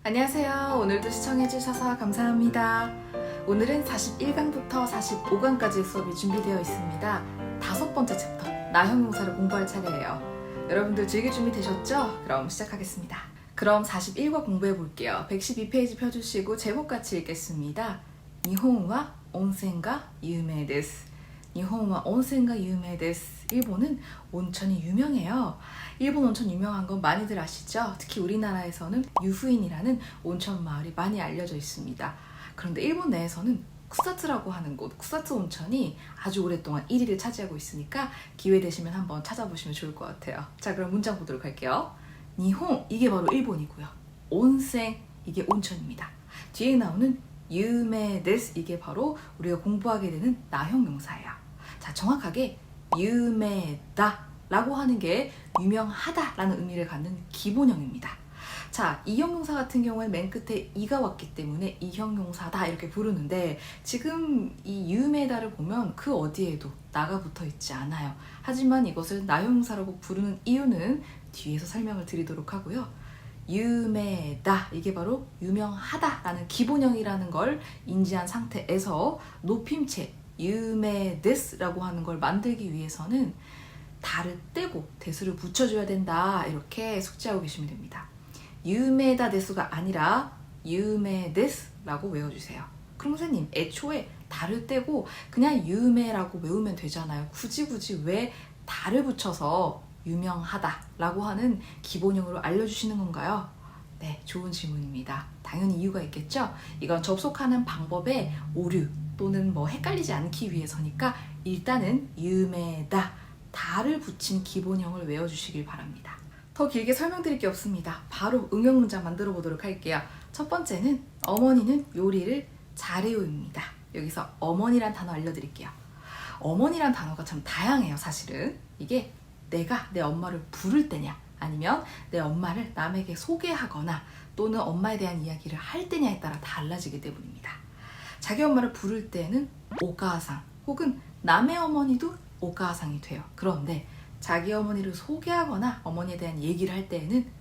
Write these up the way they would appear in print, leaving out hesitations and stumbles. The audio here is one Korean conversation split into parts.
안녕하세요. 오늘도 시청해주셔서 감사합니다. 오늘은 41강부터 45강까지의 수업이 준비되어 있습니다. 5번째 챕터, 나형용사를 공부할 차례예요. 여러분들 즐길 준비 되셨죠? 그럼 시작하겠습니다. 그럼 41과 공부해 볼게요. 112페이지 펴주시고 제목같이 읽겠습니다. 니혼와 온센가 유메 데스. 니혼와 온센가 유메 데스. 일본은 온천이 유명해요. 일본 온천 유명한 건 많이들 아시죠? 특히 우리나라에서는 유후인이라는 온천 마을이 많이 알려져 있습니다. 그런데 일본 내에서는 쿠사츠라고 하는 곳, 쿠사츠 온천이 아주 오랫동안 1위를 차지하고 있으니까 기회 되시면 한번 찾아보시면 좋을 것 같아요. 자, 그럼 문장 보도록 할게요. 니혼, 이게 바로 일본이고요. 온센, 이게 온천입니다. 뒤에 나오는 유메 데스, 이게 바로 우리가 공부하게 되는 나형용사예요. 자, 정확하게 유메다 라고 하는 게 유명하다 라는 의미를 갖는 기본형입니다. 자, 이 형용사 같은 경우에 맨 끝에 이가 왔기 때문에 이 형용사다 이렇게 부르는데, 지금 이 유메다를 보면 그 어디에도 나가 붙어 있지 않아요. 하지만 이것을 나형용사라고 부르는 이유는 뒤에서 설명을 드리도록 하고요. 유메다, 이게 바로 유명하다 라는 기본형이라는 걸 인지한 상태에서 높임체 유메데스라고 하는 걸 만들기 위해서는 다를 떼고 데스를 붙여줘야 된다, 이렇게 숙지하고 계시면 됩니다. 유메다 데스가 아니라 유메데스라고 외워주세요. 그럼 선생님, 애초에 다를 떼고 그냥 유메라고 외우면 되잖아요. 굳이 왜 다를 붙여서 유명하다 라고 하는 기본형으로 알려주시는 건가요? 네, 좋은 질문입니다. 당연히 이유가 있겠죠? 이건 접속하는 방법에 오류 또는 헷갈리지 않기 위해서니까 일단은 유메다, 다를 붙인 기본형을 외워주시길 바랍니다. 더 길게 설명드릴 게 없습니다. 바로 응용 문장 만들어 보도록 할게요. 첫 번째는 어머니는 요리를 잘해요입니다. 여기서 어머니란 단어 알려드릴게요. 어머니란 단어가 참 다양해요. 사실은 이게 내가 내 엄마를 부를 때냐, 아니면 내 엄마를 남에게 소개하거나 또는 엄마에 대한 이야기를 할 때냐에 따라 달라지기 때문입니다. 자기 엄마를 부를 때는 오가상, 혹은 남의 어머니도 오가상이 돼요. 그런데 자기 어머니를 소개하거나 어머니에 대한 얘기를 할 때에는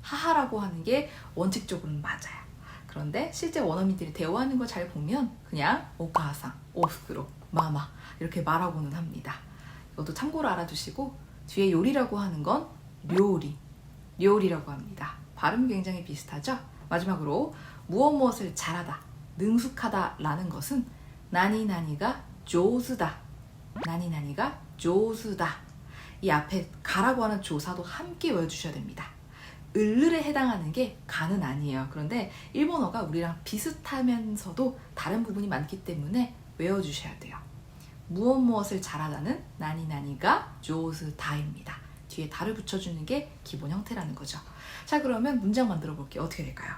하하라고 하는 게 원칙적으로는 맞아요. 그런데 실제 원어민들이 대화하는 걸 잘 보면 그냥 오가상, 오스크로, 마마 이렇게 말하고는 합니다. 이것도 참고로 알아두시고, 뒤에 요리라고 하는 건 료리라고 합니다. 발음이 굉장히 비슷하죠? 마지막으로 무엇을 잘하다, 능숙하다 라는 것은 나니나니가 조스다, 나니나니가 조스다. 이 앞에 가라고 하는 조사도 함께 외워주셔야 됩니다. 을을에 해당하는 게 가는 아니에요. 그런데 일본어가 우리랑 비슷하면서도 다른 부분이 많기 때문에 외워주셔야 돼요. 무엇을 잘하다는 나니나니가 조스다입니다. 뒤에 다를 붙여주는 게 기본 형태라는 거죠. 자, 그러면 문장 만들어 볼게요. 어떻게 될까요?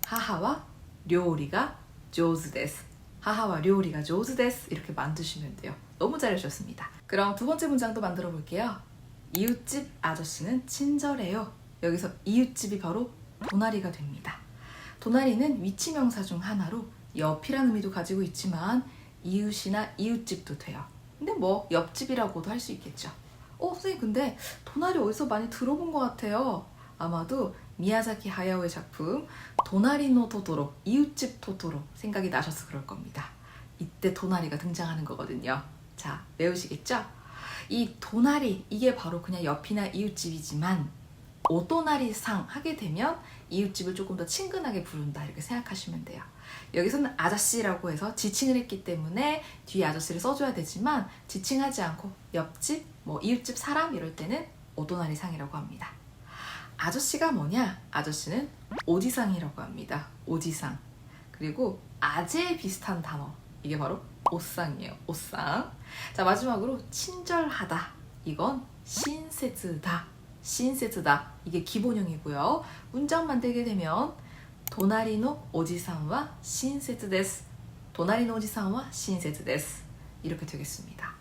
하하와 료리가 조스 데스. 하하와 료리가 조스 데스. 이렇게 만드시면 돼요. 너무 잘해주셨습니다. 그럼 두 번째 문장도 만들어 볼게요. 이웃집 아저씨는 친절해요. 여기서 이웃집이 바로 도나리가 됩니다. 도나리는 위치명사 중 하나로 옆이라는 의미도 가지고 있지만 이웃이나 이웃집도 돼요. 근데 옆집이라고도 할 수 있겠죠. 선생님, 근데 도나리 어디서 많이 들어본 것 같아요. 아마도 미야자키 하야오의 작품 도나리노 토토로, 이웃집 토토로 생각이 나셔서 그럴 겁니다. 이때 도나리가 등장하는 거거든요. 자, 외우시겠죠? 이 도나리, 이게 바로 그냥 옆이나 이웃집이지만 오도나리상 하게 되면 이웃집을 조금 더 친근하게 부른다, 이렇게 생각하시면 돼요. 여기서는 아저씨라고 해서 지칭을 했기 때문에 뒤에 아저씨를 써줘야 되지만, 지칭하지 않고 옆집, 이웃집 사람 이럴 때는 오도나리상이라고 합니다. 아저씨가 뭐냐? 아저씨는 오지상이라고 합니다. 오지상. 그리고 아재 비슷한 단어, 이게 바로 오상이에요. 오상. 자, 마지막으로 친절하다, 이건 신세즈다. 신세즈다, 이게 기본형이고요. 문장 만들게 되면 도나리노 오지상와 신세즈 데스, 도나리노 오지상와 신세즈 데스, 이렇게 되겠습니다.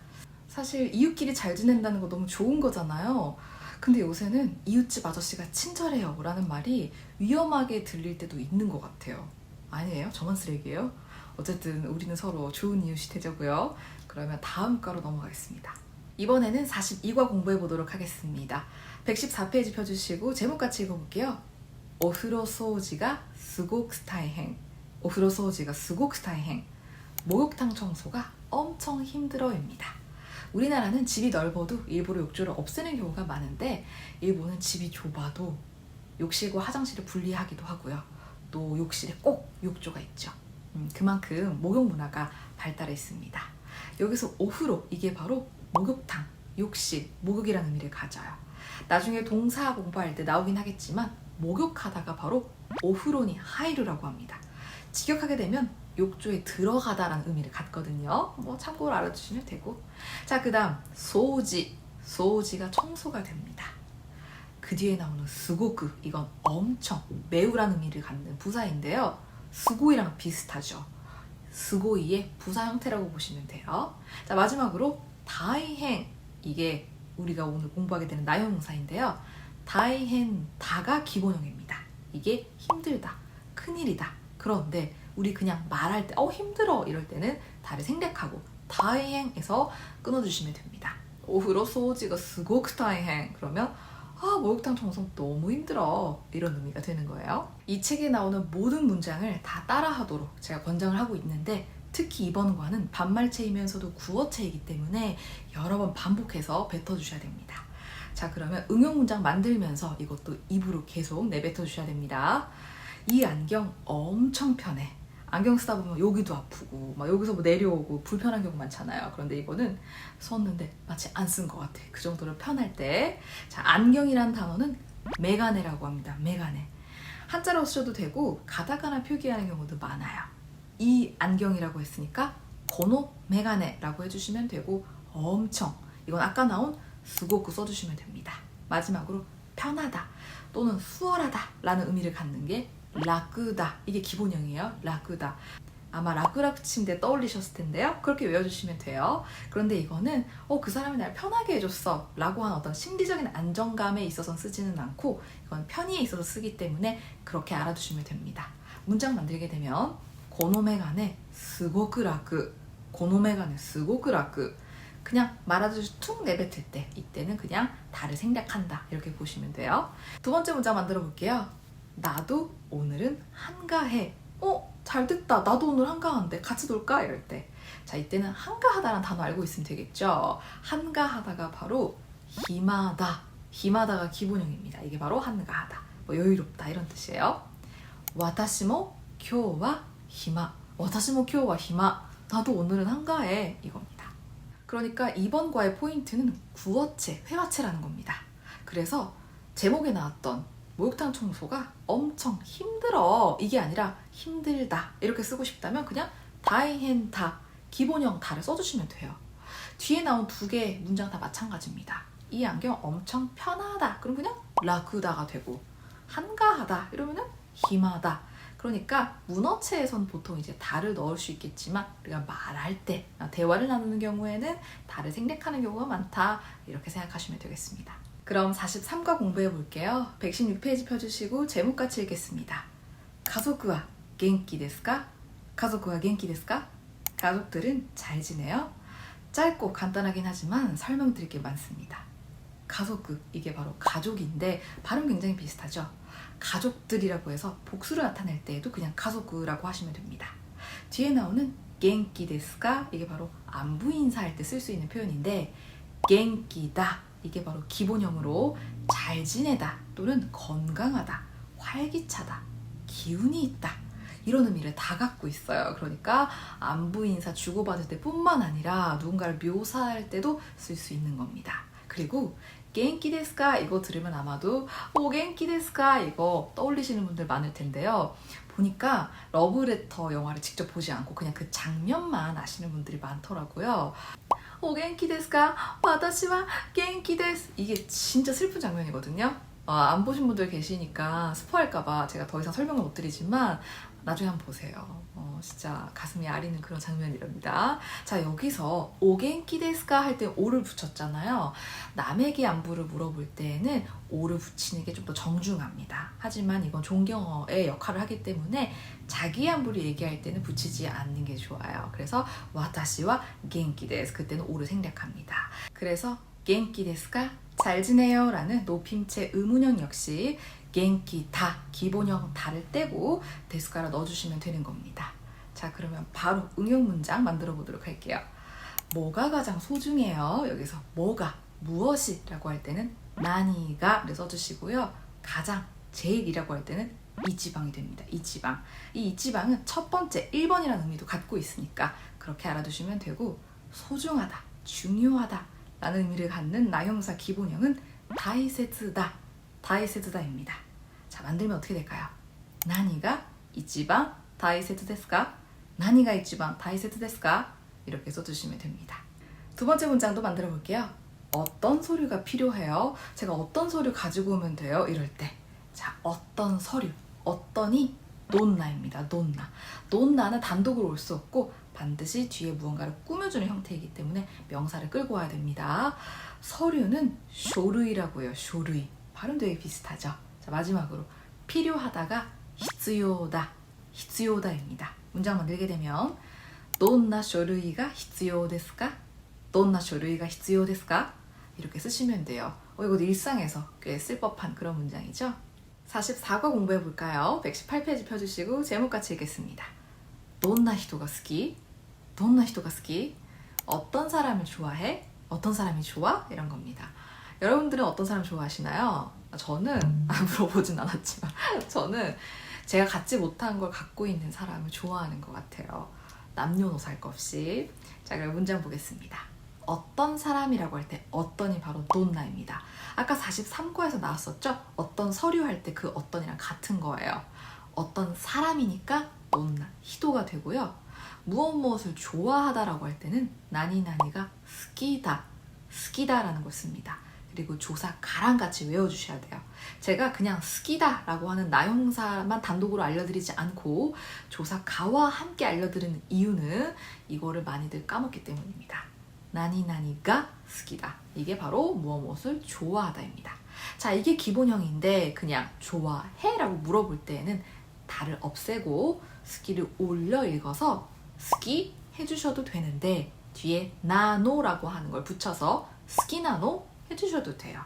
사실 이웃끼리 잘 지낸다는 거 너무 좋은 거잖아요. 근데 요새는 이웃집 아저씨가 친절해요 라는 말이 위험하게 들릴 때도 있는 것 같아요. 아니에요? 저만 쓰레기예요? 어쨌든 우리는 서로 좋은 이웃이 되자고요. 그러면 다음 과로 넘어가겠습니다. 이번에는 42과 공부해 보도록 하겠습니다. 114페이지 펴주시고 제목같이 읽어볼게요. 오프로 소지가 스고크 다이행. 오프로 소지가 스고크 다이행. 목욕탕 청소가 엄청 힘들어입니다. 우리나라는 집이 넓어도 일부러 욕조를 없애는 경우가 많은데 일본은 집이 좁아도 욕실과 화장실을 분리하기도 하고요. 또 욕실에 꼭 욕조가 있죠. 그만큼 목욕 문화가 발달해 있습니다. 여기서 오프로 이게 바로 목욕탕, 욕실, 목욕이라는 의미를 가져요. 나중에 동사 공부할 때 나오긴 하겠지만 목욕하다가 바로 오프로니 하이루라고 합니다. 직역하게 되면 욕조에 들어가다라는 의미를 갖거든요. 뭐 참고로 알아두시면 되고. 자, 그 다음 소지. 소지가 청소가 됩니다. 그 뒤에 나오는 스고크, 이건 엄청, 매우라는 의미를 갖는 부사인데요. 스고이랑 비슷하죠. 스고이의 부사 형태라고 보시면 돼요. 자, 마지막으로 다이행, 이게 우리가 오늘 공부하게 되는 나형용사인데요. 다이행, 다가 기본형입니다. 이게 힘들다, 큰일이다. 그런데 우리 그냥 말할 때 힘들어 이럴 때는 다를 생략하고 다이행에서 끊어주시면 됩니다. 오후로 소지가 스고크 다이행 그러면 목욕탕 청소 너무 힘들어 이런 의미가 되는 거예요. 이 책에 나오는 모든 문장을 다 따라하도록 제가 권장을 하고 있는데 특히 이번 과는 반말체이면서도 구어체이기 때문에 여러 번 반복해서 뱉어주셔야 됩니다. 자, 그러면 응용 문장 만들면서 이것도 입으로 계속 내뱉어 주셔야 됩니다. 이 안경 엄청 편해. 안경 쓰다 보면 여기도 아프고 막 여기서 뭐 내려오고 불편한 경우 많잖아요. 그런데 이거는 썼는데 마치 안 쓴 것 같아. 그 정도로 편할 때. 자, 안경이란 단어는 메가네라고 합니다. 메가네. 한자로 쓰셔도 되고 가타카나 표기하는 경우도 많아요. 이 안경이라고 했으니까 고노 메가네라고 해주시면 되고 엄청 이건 아까 나온 스고쿠 써주시면 됩니다. 마지막으로 편하다 또는 수월하다 라는 의미를 갖는 게 라쿠다. 이게 기본형이에요. 라쿠다. 아마 라쿠라쿠 침대 떠올리셨을 텐데요. 그렇게 외워주시면 돼요. 그런데 이거는 그 사람이 날 편하게 해줬어 라고 하는 어떤 심리적인 안정감에 있어서 쓰지는 않고 이건 편의에 있어서 쓰기 때문에 그렇게 알아두시면 됩니다. 문장 만들게 되면 고노메가네 스고쿠라쿠, 고노메가네 스고쿠라쿠. 그냥 말하듯이 툭 내뱉을 때 이때는 그냥 다를 생략한다 이렇게 보시면 돼요. 두 번째 문장 만들어 볼게요. 나도 오늘은 한가해. 잘 됐다. 나도 오늘 한가한데 같이 놀까? 이럴 때. 자, 이때는 한가하다라는 단어 알고 있으면 되겠죠. 한가하다가 바로 히마다. 히마다가 기본형입니다. 이게 바로 한가하다. 뭐 여유롭다 이런 뜻이에요. 와타시모 쿄와 히마. 와타시모 쿄와 히마. 나도 오늘은 한가해. 이겁니다. 그러니까 이번 과의 포인트는 구어체, 회화체라는 겁니다. 그래서 제목에 나왔던 목욕탕 청소가 엄청 힘들어 이게 아니라 힘들다 이렇게 쓰고 싶다면 그냥 다이헨다 기본형 다를 써주시면 돼요. 뒤에 나온 두 개의 문장 다 마찬가지입니다. 이 안경 엄청 편하다 그럼 그냥 라쿠다가 되고 한가하다 이러면은 히마다. 그러니까 문어체에선 보통 이제 다를 넣을 수 있겠지만 우리가 말할 때 대화를 나누는 경우에는 다를 생략하는 경우가 많다 이렇게 생각하시면 되겠습니다. 그럼 43과 공부해 볼게요. 116페이지 펴주시고 제목 같이 읽겠습니다. 가족과 겐키 데스 까? 가족과 겐키 데스 까? 가족들은 잘 지내요? 짧고 간단하긴 하지만 설명드릴 게 많습니다. 가족, 이게 바로 가족인데 발음 굉장히 비슷하죠. 가족들이라고 해서 복수를 나타낼 때에도 그냥 가족이라고 하시면 됩니다. 뒤에 나오는 겐키 데스 까? 이게 바로 안부 인사할 때 쓸 수 있는 표현인데 겐키다 이게 바로 기본형으로 잘 지내다 또는 건강하다, 활기차다, 기운이 있다 이런 의미를 다 갖고 있어요. 그러니까 안부 인사 주고받을 때뿐만 아니라 누군가를 묘사할 때도 쓸 수 있는 겁니다. 그리고 겐키 데스 까 이거 들으면 아마도 겐키 데스 까 이거 떠올리시는 분들 많을 텐데요. 보니까 러브레터 영화를 직접 보지 않고 그냥 그 장면만 아시는 분들이 많더라고요. 겐키 데스 까? 와타시와 겐키 데스. 이게 진짜 슬픈 장면이거든요. 안 보신 분들 계시니까 스포할까봐 제가 더 이상 설명을 못 드리지만 나중에 한번 보세요. 진짜 가슴이 아리는 그런 장면이랍니다. 자, 여기서 오겐키 데스까 할 때 오를 붙였잖아요. 남에게 안부를 물어볼 때는 오를 붙이는 게 좀 더 정중합니다. 하지만 이건 존경어의 역할을 하기 때문에 자기 안부를 얘기할 때는 붙이지 않는 게 좋아요. 그래서 와타시와 겐키 데스 그때는 오를 생략합니다. 그래서 겐키 데스까? 잘 지내요 라는 높임체 의문형 역시 겐키 다 기본형 다를 떼고 데스카라 넣어주시면 되는 겁니다. 자, 그러면 바로 응용 문장 만들어 보도록 할게요. 뭐가 가장 소중해요? 여기서 뭐가, 무엇이라고 할 때는 나니가를 써주시고요. 가장, 제일이라고 할 때는 이치방이 됩니다. 이치방. 이 이치방은 첫 번째 1번이라는 의미도 갖고 있으니까 그렇게 알아두시면 되고, 소중하다, 중요하다 라는 의미를 갖는 나형사 기본형은 다이세츠다, 다이세츠다입니다. 자, 만들면 어떻게 될까요? 나니가 이치방 다이세츠 데스까? 나니가 이치방 다이세츠 데스까? 이렇게 써주시면 됩니다. 두 번째 문장도 만들어 볼게요. 어떤 서류가 필요해요? 제가 어떤 서류 가지고 오면 돼요? 이럴 때, 자, 어떤 서류, 어떤이 논나입니다. 논나. 논나는 단독으로 올 수 없고 반드시 뒤에 무언가를 꾸며주는 형태이기 때문에 명사를 끌고 와야 됩니다. 서류는 쇼루이라고 해요. 쇼루이. 발음 되게 비슷하죠? 자, 마지막으로 필요하다가 히츠요다, 히츠요다입니다. 문장 만들게 되면 どんな書類が必要ですか? どんな書類が必要ですか? 이렇게 쓰시면 돼요. 이거 일상에서 꽤 쓸법한 그런 문장이죠. 44과 공부해 볼까요? 118페이지 펴주시고 제목같이 읽겠습니다. どんな人が好き? どんな人が好き? 어떤 사람을 좋아해? 어떤 사람이 좋아? 이런 겁니다. 여러분들은 어떤 사람 좋아하시나요? 저는 물어보진 않았지만 저는 제가 갖지 못한 걸 갖고 있는 사람을 좋아하는 것 같아요. 남녀노소 할 것 없이. 자, 그럼 문장 보겠습니다. 어떤 사람이라고 할 때 어떤이 바로 돈나입니다. 아까 43과에서 나왔었죠? 어떤 서류 할 때 그 어떤이랑 같은 거예요. 어떤 사람이니까 돈나, 히도가 되고요. 무엇을 좋아하다라고 할 때는 나니나니가 스키다, 스키다라는 걸 씁니다. 그리고 조사 가랑 같이 외워주셔야 돼요. 제가 그냥 스키다라고 하는 나형사만 단독으로 알려드리지 않고 조사 가와 함께 알려드리는 이유는 이거를 많이들 까먹기 때문입니다. 나니나니가 스키다. 이게 바로 무엇을 좋아하다입니다. 자, 이게 기본형인데 그냥 좋아해? 라고 물어볼 때에는 다를 없애고 스키를 올려 읽어서 스키 해주셔도 되는데 뒤에 나노라고 하는 걸 붙여서 스키나노 해주셔도 돼요.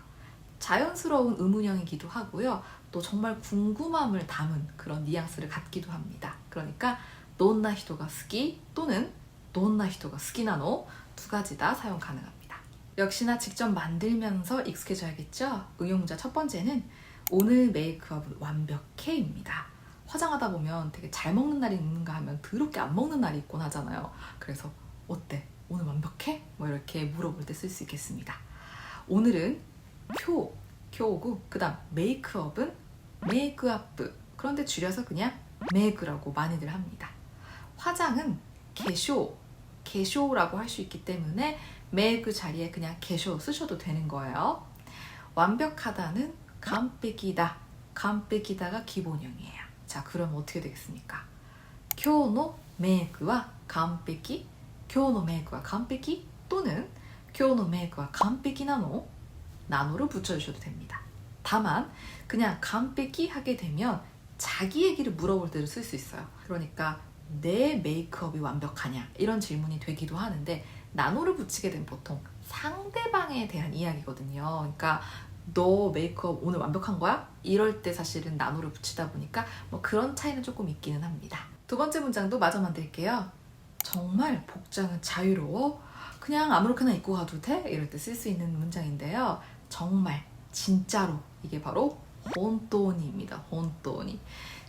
자연스러운 의문형이기도 하고요. 또 정말 궁금함을 담은 그런 뉘앙스를 갖기도 합니다. 그러니까 돈나 히토가 스키 또는 돈나 히토가 스키나노 두 가지 다 사용 가능합니다. 역시나 직접 만들면서 익숙해져야겠죠? 응용문자 첫 번째는 오늘 메이크업은 완벽해입니다. 화장하다 보면 되게 잘 먹는 날이 있는가 하면 더럽게 안 먹는 날이 있곤 하잖아요. 그래서 어때? 오늘 완벽해? 뭐 이렇게 물어볼 때 쓸 수 있겠습니다. 오늘은 교구, 그 다음 메이크업은 메이크업, 그런데 줄여서 그냥 메이크라고 많이들 합니다. 화장은 개쇼라고 할 수 있기 때문에 메이크 자리에 그냥 개쇼 쓰셔도 되는 거예요. 완벽하다는 깜빼기다가 기본형이에요. 자, 그럼 어떻게 되겠습니까? 교노 메이크와 깜빼기, 교노 메이크와 깜빼기 또는 교노 메이크와 깜빼기 나노를 붙여주셔도 됩니다. 다만 그냥 깜빼기 하게 되면 자기 얘기를 물어볼 때도 쓸 수 있어요. 그러니까 내 메이크업이 완벽하냐 이런 질문이 되기도 하는데 나노를 붙이게 되면 보통 상대방에 대한 이야기거든요. 그러니까 너 메이크업 오늘 완벽한 거야? 이럴 때 사실은 나노를 붙이다 보니까 뭐 그런 차이는 조금 있기는 합니다. 두 번째 문장도 마저 만들게요. 정말 복장은 자유로워? 그냥 아무렇게나 입고 가도 돼? 이럴 때 쓸 수 있는 문장인데요. 정말, 진짜로. 이게 바로 혼또니입니다. 혼또니.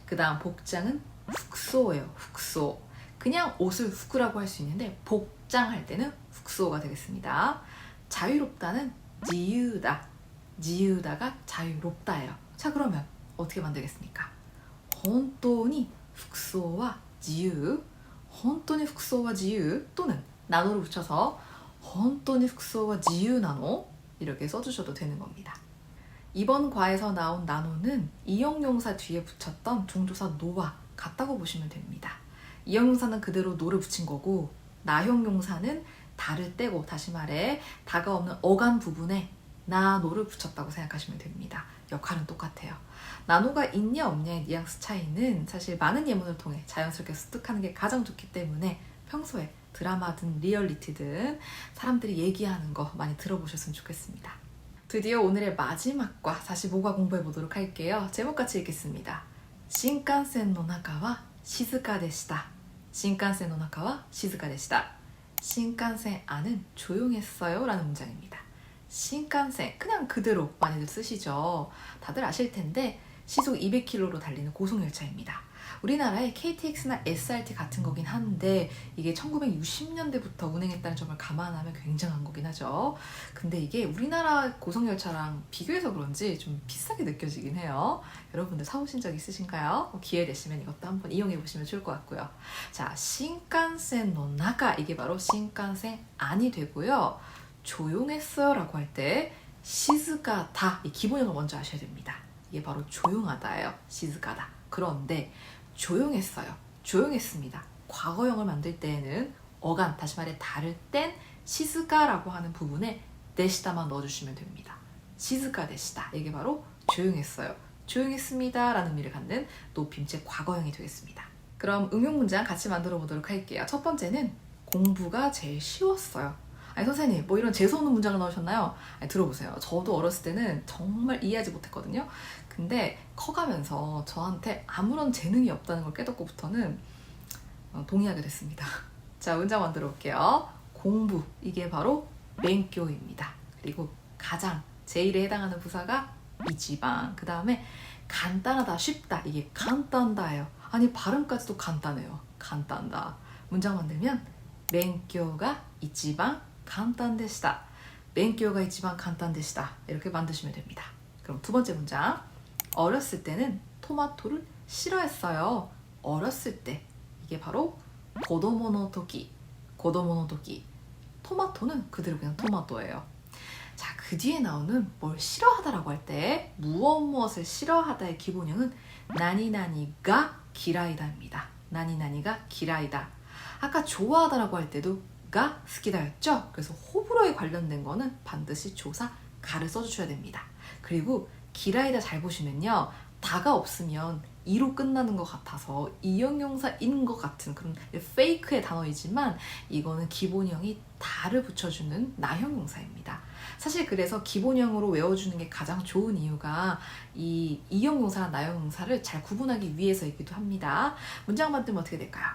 그 다음 복장은 훅소예요. 훅소. 그냥 옷을 후크라고 할 수 있는데 복장할 때는 훅소가 되겠습니다. 자유롭다는 지유다. 지유다가 자유롭다예요. 자, 그러면 어떻게 만들겠습니까? 혼또니 훅소와 지유, 혼또니 훅소와 지유 또는 나노를 붙여서 혼또니 훅소와 지유 나노 이렇게 써주셔도 되는 겁니다. 이번 과에서 나온 나노는 이형용사 뒤에 붙였던 종조사 노와 같다고 보시면 됩니다. 이형용사는 그대로 노를 붙인 거고 나형용사는 다를 떼고 다시 말해 다가 없는 어간 부분에 나노를 붙였다고 생각하시면 됩니다. 역할은 똑같아요. 나노가 있냐 없냐의 뉘앙스 차이는 사실 많은 예문을 통해 자연스럽게 습득하는 게 가장 좋기 때문에 평소에 드라마든 리얼리티든 사람들이 얘기하는 거 많이 들어보셨으면 좋겠습니다. 드디어 오늘의 마지막과 45과 공부해 보도록 할게요. 제목같이 읽겠습니다. 신칸센の中は静かでした. 신칸센の中は静かでした. 신칸센 안은 조용했어요 라는 문장입니다. 신칸센 그냥 그대로 많이들 쓰시죠. 다들 아실 텐데 시속 200km로 달리는 고속열차입니다. 우리나라의 KTX나 SRT 같은 거긴 한데 이게 1960년대부터 운행했다는 점을 감안하면 굉장한 거긴 하죠. 근데 이게 우리나라 고속열차랑 비교해서 그런지 좀 비싸게 느껴지긴 해요. 여러분들 사보신 적 있으신가요? 기회 되시면 이것도 한번 이용해 보시면 좋을 것 같고요. 자, 신칸센 노 나가 이게 바로 신칸센 안이 되고요. 조용했어요 라고 할 때 시즈가다 이 기본형을 먼저 아셔야 됩니다. 이게 바로 조용하다예요. 시즈가다. 그런데 조용했어요. 조용했습니다. 과거형을 만들 때에는 어간, 다시 말해 다를 땐 시즈가라고 하는 부분에 데시다만 넣어주시면 됩니다. 시즈가 데시다. 이게 바로 조용했어요. 조용했습니다 라는 의미를 갖는 높임체 과거형이 되겠습니다. 그럼 응용 문장 같이 만들어 보도록 할게요. 첫 번째는 공부가 제일 쉬웠어요. 아니 선생님 뭐 이런 재수없는 문장을 넣으셨나요? 아니, 들어보세요. 저도 어렸을 때는 정말 이해하지 못했거든요. 근데 커가면서 저한테 아무런 재능이 없다는 걸 깨닫고부터는 동의하게 됐습니다. 자, 문장 만들어 볼게요. 공부 이게 바로 勉強입니다. 그리고 가장 제일에 해당하는 부사가 이지방. 그 다음에 간단하다 쉽다 이게 간단다예요. 아니 발음까지도 간단해요. 간단다. 문장 만들면 勉強가 이지방 간단でした. 勉強が一番簡単でした. 이렇게 만드시면 됩니다. 그럼 두 번째 문장. 어렸을 때는 토마토를 싫어했어요. 어렸을 때. 이게 바로 고도모노 토끼. 고도모노 토끼. 토마토는 그대로 그냥 토마토예요. 자, 그 뒤에 나오는 뭘 싫어하다라고 할 때 무엇을 싫어하다의 기본형은 나니나니가 기라이다입니다. 나니나니가 기라이다. 아까 좋아하다라고 할 때도 가 스키다였죠? 그래서 호불호에 관련된 거는 반드시 조사 가를 써주셔야 됩니다. 그리고 기라이다 잘 보시면요. 다가 없으면 이로 끝나는 것 같아서 이형용사인 것 같은 그런 페이크의 단어이지만 이거는 기본형이 다를 붙여주는 나형용사입니다. 사실 그래서 기본형으로 외워주는 게 가장 좋은 이유가 이 이형용사랑 나형용사를 잘 구분하기 위해서이기도 합니다. 문장 만들면 어떻게 될까요?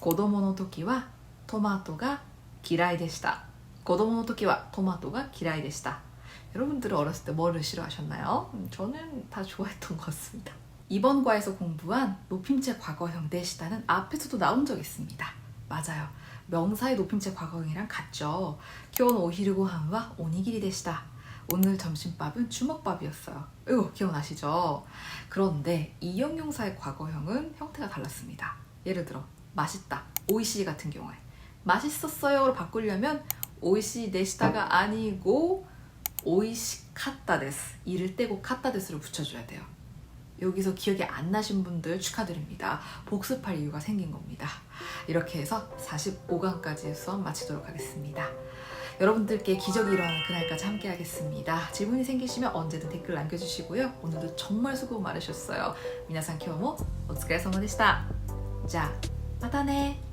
고도모노 토끼와 토마토가 기라이でした. 고도모노 토끼와 토마토가 기라이でした. 여러분들은 어렸을 때 뭐를 싫어하셨나요? 저는 다 좋아했던 것 같습니다. 이번 과에서 공부한 높임체 과거형 데시다는 앞에서도 나온 적 있습니다. 맞아요. 명사의 높임체 과거형이랑 같죠.今日のお昼ご飯は 오니기리でした. 오늘 점심밥은 주먹밥이었어요. 이거 기억나시죠? 그런데 이형용사의 과거형은 형태가 달랐습니다. 예를 들어 맛있다, 오이시 같은 경우에 맛있었어요로 바꾸려면 오이시 데시다가 아니고 오이시카타 데스 이를 떼고 카타 데스를 붙여줘야 돼요. 여기서 기억이 안 나신 분들 축하드립니다. 복습할 이유가 생긴 겁니다. 이렇게 해서 45강까지의 수업 마치도록 하겠습니다. 여러분들께 기적이 일어나는 그날까지 함께 하겠습니다. 질문이 생기시면 언제든 댓글 남겨주시고요. 오늘도 정말 수고 많으셨어요. 미나상今日もお疲れ様でした. 자, またね.